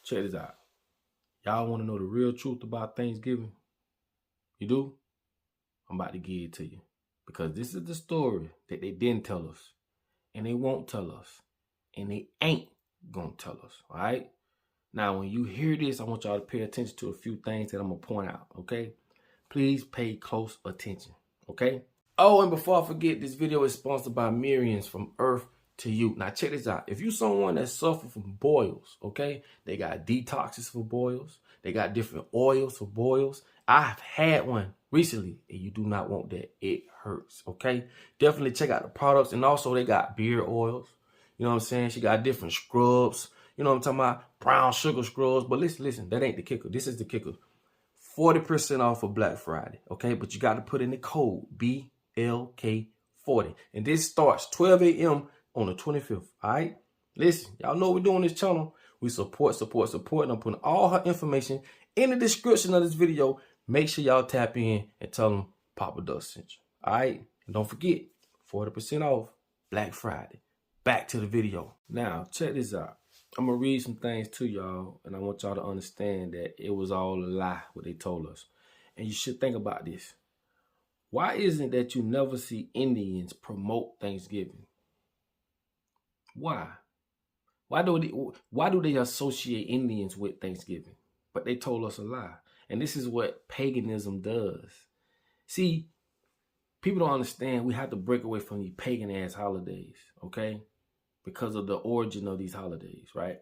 check this out. Y'all want to know the real truth about Thanksgiving? You do? I'm about to give it to you. Because this is the story that they didn't tell us. And they won't tell us. And they ain't gonna tell us. All right? Now, when you hear this, I want y'all to pay attention to a few things that I'm gonna point out. Okay? Please pay close attention. Okay? Oh, and before I forget, this video is sponsored by Miriam's From Earth to You. Now, check this out. If you someone that suffer from boils, okay? They got detoxes for boils. They got different oils for boils. I've had one recently, and you do not want that. It hurts, okay? Definitely check out the products. And also, they got beard oils. You know what I'm saying? She got different scrubs. You know what I'm talking about? Brown sugar scrubs. But listen, that ain't the kicker. This is the kicker. 40% off for Black Friday, okay? But you got to put in the code BLK40. And this starts 12 a.m. on the 25th, all right? Listen, y'all know we're doing this channel. We support, and I'm putting all her information in the description of this video. Make sure y'all tap in and tell them Papa Dust sent you, all right? And don't forget, 40% off Black Friday. Back to the video. Now, check this out. I'm going to read some things to y'all, and I want y'all to understand that it was all a lie, what they told us. And you should think about this. Why isn't it that you never see Indians promote Thanksgiving? Why? Why do they associate Indians with Thanksgiving? But they told us a lie. And this is what paganism does. See, people don't understand we have to break away from these pagan-ass holidays, okay? Because of the origin of these holidays, right?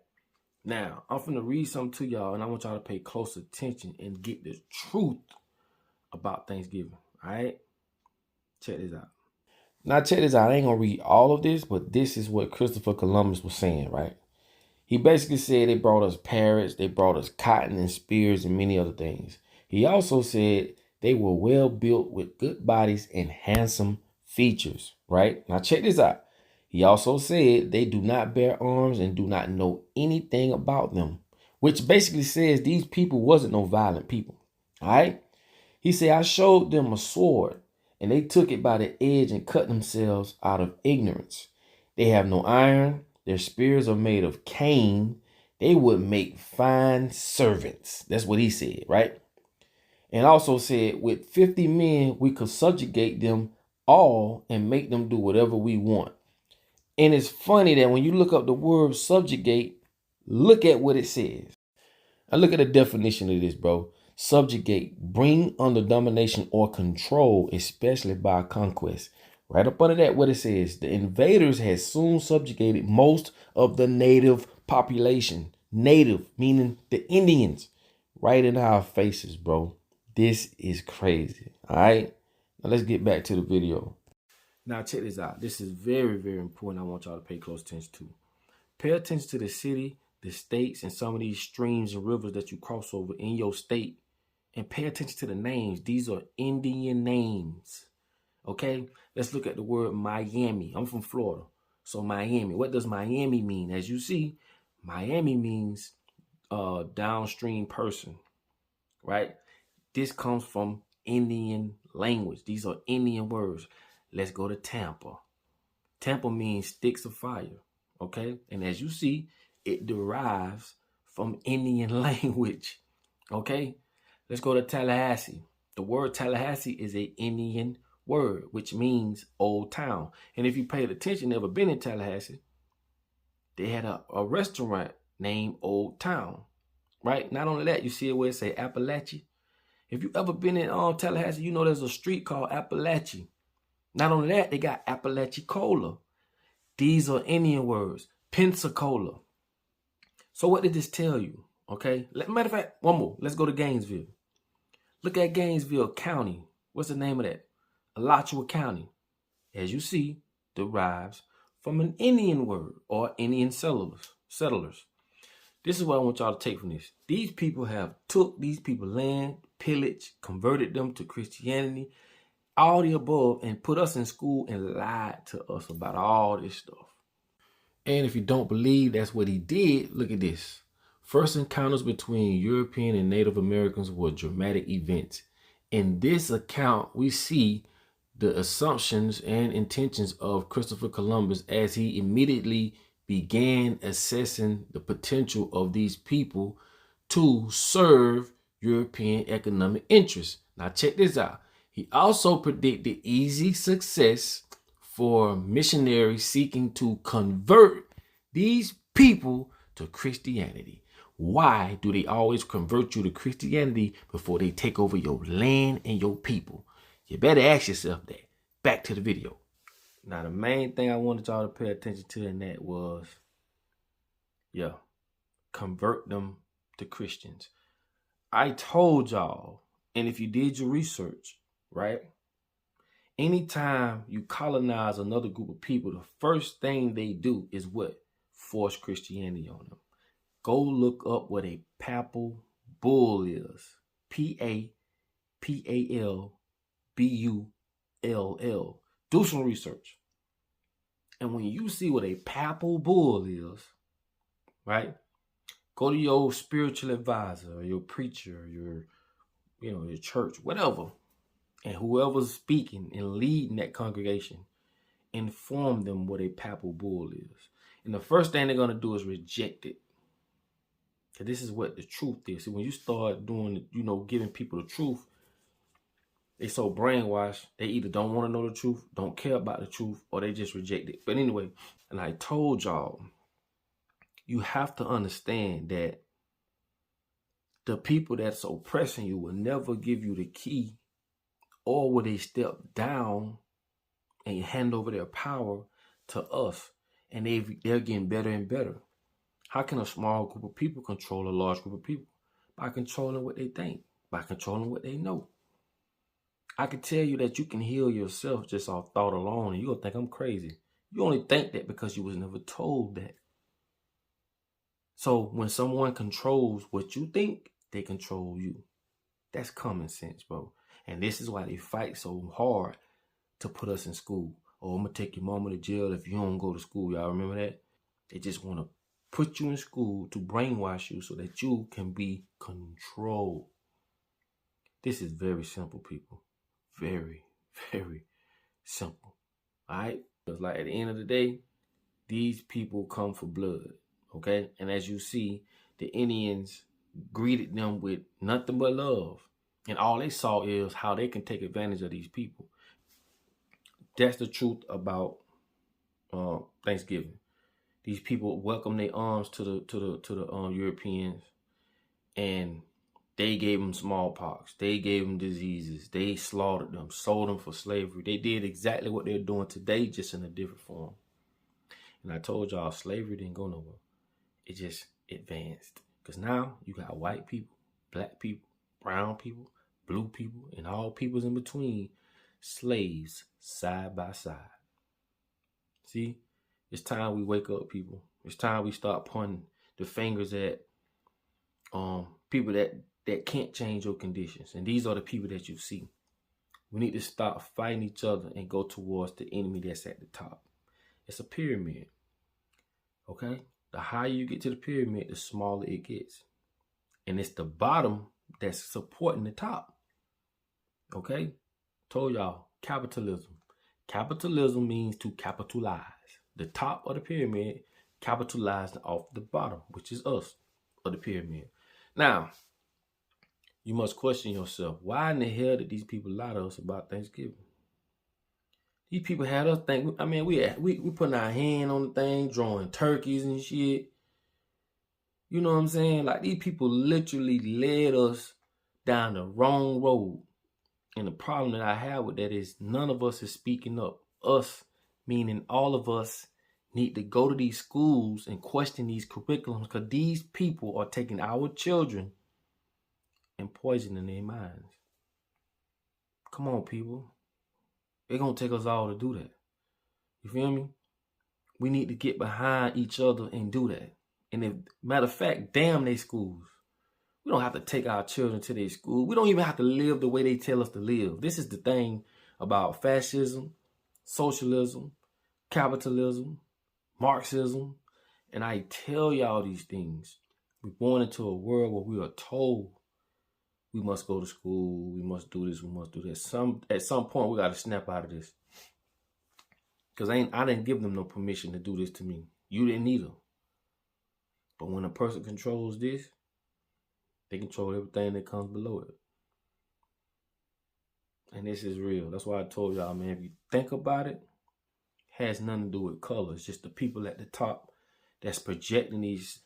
Now, I'm finna read something to y'all, and I want y'all to pay close attention and get the truth about Thanksgiving, all right? Check this out. Now, check this out. I ain't gonna read all of this, but this is what Christopher Columbus was saying, right? He basically said they brought us parrots, they brought us cotton and spears and many other things. He also said they were well built with good bodies and handsome features, right? Now, check this out. He also said they do not bear arms and do not know anything about them, which basically says these people wasn't no violent people, all right? He said, I showed them a sword, and they took it by the edge and cut themselves out of ignorance. They have no iron. Their spears are made of cane. They would make fine servants. That's what he said, right? And also said, with 50 men, we could subjugate them all and make them do whatever we want. And it's funny that when you look up the word subjugate, look at what it says. Now look at the definition of this, bro. Subjugate, bring under domination or control, especially by conquest. Right up under that, what it says, the invaders had soon subjugated most of the native population. Native, meaning the Indians, right in our faces, bro. This is crazy, all right? Now let's get back to the video. Now check this out. This is very, very important. I want y'all to pay close attention to. Pay attention to the city, the states, and some of these streams and rivers that you cross over in your state. And pay attention to the names. These are Indian names. Okay? Let's look at the word Miami. I'm from Florida. So Miami. What does Miami mean? As you see, Miami means downstream person. Right? This comes from Indian language. These are Indian words. Let's go to Tampa. Tampa means sticks of fire. Okay? And as you see, it derives from Indian language. Okay? Let's go to Tallahassee. The word Tallahassee is an Indian word, which means old town. And if you paid attention, never been in Tallahassee, they had a restaurant named Old Town, right? Not only that, you see it where it say Appalachia. If you ever been in Tallahassee, you know there's a street called Appalachia. Not only that, they got Apalachicola. These are Indian words. Pensacola. So what did this tell you? Okay. Matter of fact, one more. Let's go to Gainesville. Look at Gainesville County. What's the name of that? Alachua County. As you see, derives from an Indian word or Indian settlers. This is what I want y'all to take from this. These people have took these people land, pillaged, converted them to Christianity, all the above, and put us in school and lied to us about all this stuff. And if you don't believe that's what he did, look at this. First encounters between European and Native Americans were dramatic events. In this account, we see the assumptions and intentions of Christopher Columbus as he immediately began assessing the potential of these people to serve European economic interests. Now check this out. He also predicted easy success for missionaries seeking to convert these people to Christianity. Why do they always convert you to Christianity before they take over your land and your people? You better ask yourself that. Back to the video. Now, the main thing I wanted y'all to pay attention to in that was, convert them to Christians. I told y'all, and if you did your research, right? Anytime you colonize another group of people, the first thing they do is what? Force Christianity on them. Go look up what a papal bull is. Papalbull. Do some research. And when you see what a papal bull is, right? Go to your spiritual advisor, or your preacher, your church, whatever. And whoever's speaking and leading that congregation, inform them what a papal bull is. And the first thing they're going to do is reject it. Because this is what the truth is. See, when you start doing, giving people the truth, they so brainwashed, they either don't want to know the truth, don't care about the truth, or they just reject it. But anyway, and I told y'all, you have to understand that the people that's oppressing you will never give you the key, or will they step down and hand over their power to us. And they're getting better and better. How can a small group of people control a large group of people? By controlling what they think, by controlling what they know. I can tell you that you can heal yourself just off thought alone, and you'll think I'm crazy. You only think that because you was never told that. So when someone controls what you think, they control you. That's common sense, bro. And this is why they fight so hard to put us in school. Oh, I'm going to take your mama to jail if you don't go to school. Y'all remember that? They just want to put you in school to brainwash you so that you can be controlled. This is very simple, people. Very, very simple. All right? Because like at the end of the day, these people come for blood. Okay? And as you see, the Indians greeted them with nothing but love. And all they saw is how they can take advantage of these people. That's the truth about Thanksgiving. These people welcomed their arms to the Europeans, and they gave them smallpox. They gave them diseases. They slaughtered them, sold them for slavery. They did exactly what they're doing today, just in a different form. And I told y'all, slavery didn't go nowhere. It just advanced. Because now you got white people, black people, brown people, blue people, and all peoples in between, slaves side by side. See, it's time we wake up, people. It's time we start pointing the fingers at people that can't change your conditions. And these are the people that you see. We need to stop fighting each other and go towards the enemy that's at the top. It's a pyramid. Okay? The higher you get to the pyramid, the smaller it gets. And it's the bottom that's supporting the top. Okay? Told y'all, capitalism. Capitalism means to capitalize. The top of the pyramid capitalized off the bottom, which is us, of the pyramid. Now, you must question yourself, why in the hell did these people lie to us about Thanksgiving? These people had us think, I mean, we putting our hand on the thing, drawing turkeys and shit. You know what I'm saying? Like, these people literally led us down the wrong road. And the problem that I have with that is none of us is speaking up. Us, meaning all of us, need to go to these schools and question these curriculums, because these people are taking our children and poisoning their minds. Come on, people. It's going to take us all to do that. You feel me? We need to get behind each other and do that. And if, matter of fact, damn they schools. We don't have to take our children to their school. We don't even have to live the way they tell us to live. This is the thing about fascism, socialism, capitalism, Marxism. And I tell y'all these things. We're born into a world where we are told we must go to school, we must do this, we must do this. At some point, we got to snap out of this. Because I didn't give them no permission to do this to me. You didn't need them. But when a person controls this, they control everything that comes below it. And this is real. That's why I told y'all, man, if you think about it, it has nothing to do with color. It's just the people at the top that's projecting these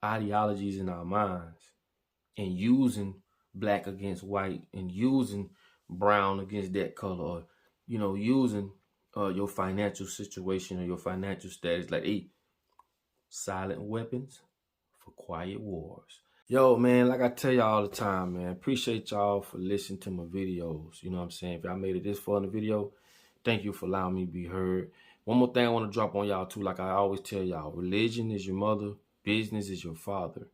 ideologies in our minds and using black against white and using brown against that color, or, you know, using your financial situation or your financial status. Like, hey, silent weapons for quiet wars. Yo, man, like I tell y'all all the time, man, appreciate y'all for listening to my videos. You know what I'm saying? If y'all made it this far in the video, thank you for allowing me to be heard. One more thing I want to drop on y'all too, like I always tell y'all, religion is your mother, business is your father.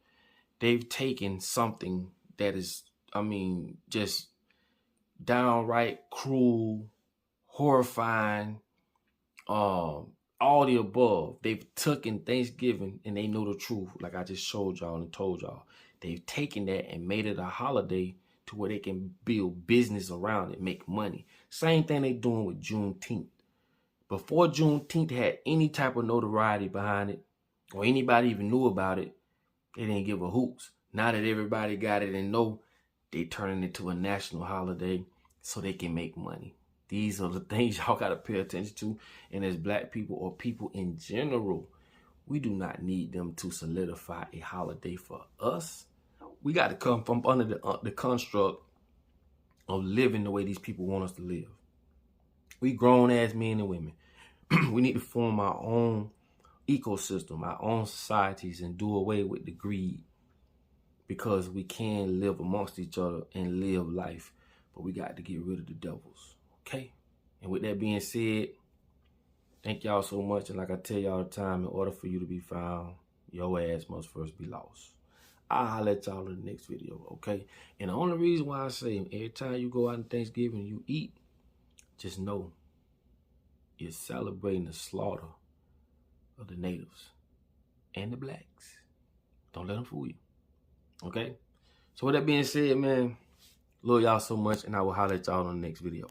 They've taken something that is, I mean, just downright cruel, horrifying, all the above. They've taken Thanksgiving and they know the truth, like I just showed y'all and told y'all. They've taken that and made it a holiday to where they can build business around it, make money. Same thing they doing with Juneteenth. Before Juneteenth had any type of notoriety behind it, or anybody even knew about it, they didn't give a hoots. Now that everybody got it and know, they turning it to a national holiday so they can make money. These are the things y'all got to pay attention to. And as black people or people in general, we do not need them to solidify a holiday for us. We got to come from under the construct of living the way these people want us to live. We grown-ass men and women. We need to form our own ecosystem, our own societies, and do away with the greed, because we can live amongst each other and live life, but we got to get rid of the devils. Okay? And with that being said, thank y'all so much. And like I tell y'all all the time, in order for you to be found, your ass must first be lost. I'll let y'all in the next video, okay? And the only reason why I say every time you go out on Thanksgiving and you eat, just know you're celebrating the slaughter of the natives and the blacks. Don't let them fool you, okay? So with that being said, man, love y'all so much, and I will holler at y'all on the next video.